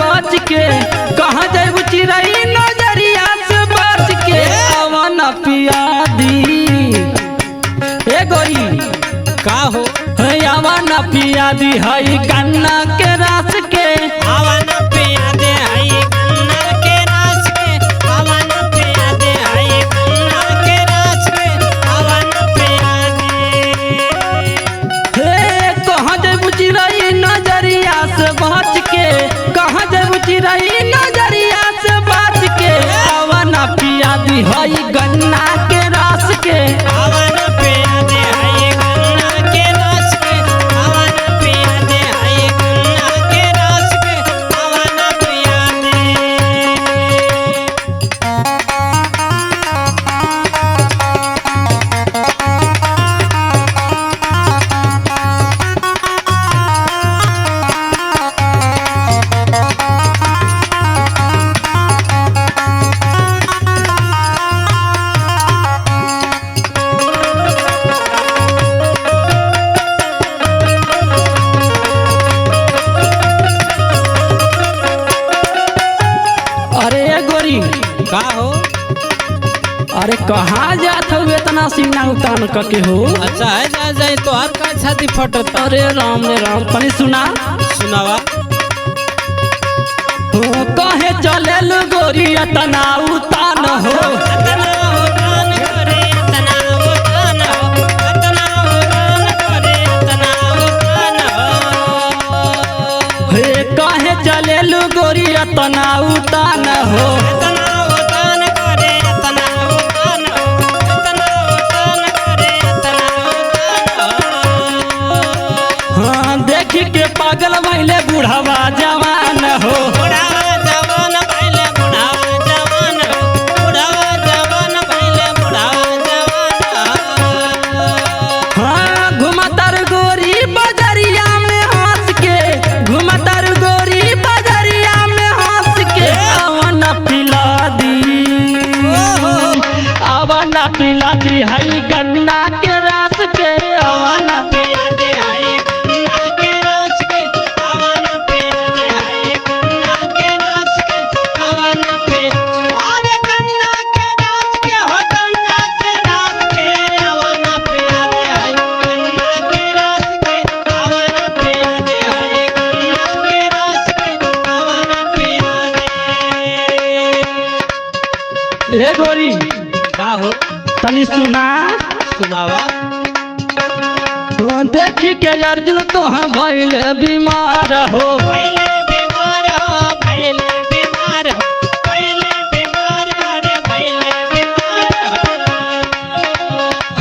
बच के, कहाँ जाइबू चिरई नजरिया से बच के, अवन पिया दी ए गोरी का हो अवन पिया दी हई गन्ना के रस के, अवन पिया दे हई गन्ना के रस के, अवन पिया दे हई गन्ना के रस के, अवन पिया दे। हे कहाँ जाइबू चिरई नजरिया से बच के, कहाँ जाइबू चिरई नजरिया से बच के, अवन पिया दी हई गन्ना के रस के, अवन पिया दे हई गन्ना के रस के, अवन पिया दे हई गन्ना के रस के, अवन पिया दे। अरे ए गोरी का हो अरे कहाँ जात हो इतना सीना उतान करके हो? अच्छा है जा जाए तो हर का छाती फटत। अरे राम रे राम तनी सुना सुनावा हो कहे चले लो गोरी इतना उतान हो, इतना उतान करे इतना उतान हो, इतना उतान करे इतना उतान हो। हे कहे चले लो गोरी इतना उतान हो, इतना उतान करे इतना उतान हो, इतना उतान करे इतना उतान हो। हाँ देख के पागल भइले बुढ़ावा जवान हो, बुढ़ावा जवान भइले बुढ़ावा जवान हो, बुढ़ावा जवान भइले बुढ़ावा जवान हो। हाँ घुमतर गोरी बजरिया में हंस के, घुमतर गोरी बजरिया में हंस के, अवन पिला दी अवन पिला दी हई गन्ना के रस के, अवन पिया दे हई गन्ना के रस के, अवन पिया दे हई गन्ना के रस के, अवन पिया अरे गन्ना के रस के हो गन्ना के रस के, अवन पिया दे हई गन्ना के रस के, अवन पिया दे हई गन्ना के रस के, अवन पिया दे। ए गोरी का हो तनी सुना सुनावा देखी के अर्जुन तो हम भइले बीमार हो, पहले बीमार हो पहले बीमार हो पहले बीमार अरे पहले बीमार हो।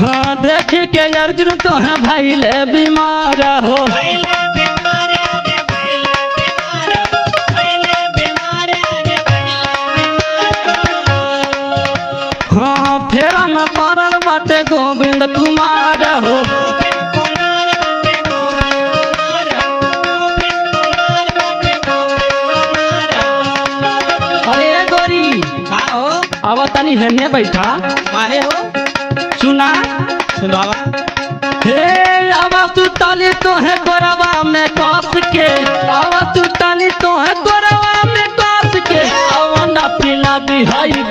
हाँ देखी के अर्जुन तो हम भइले बीमार हो, पहले बीमार अरे पहले बीमार हो पहले बीमार अरे पहले बीमार हो। हाँ फेरा में पड़ल बाटे गोविंद कुमार हो, अरे गोरी अब तनी हेने बैठा काहे हो सुना सुनावा हे अब तू तली तो है गोरवा में कस के, अब तू तली तो है गोरवा में कस के, अवन पिला दी हई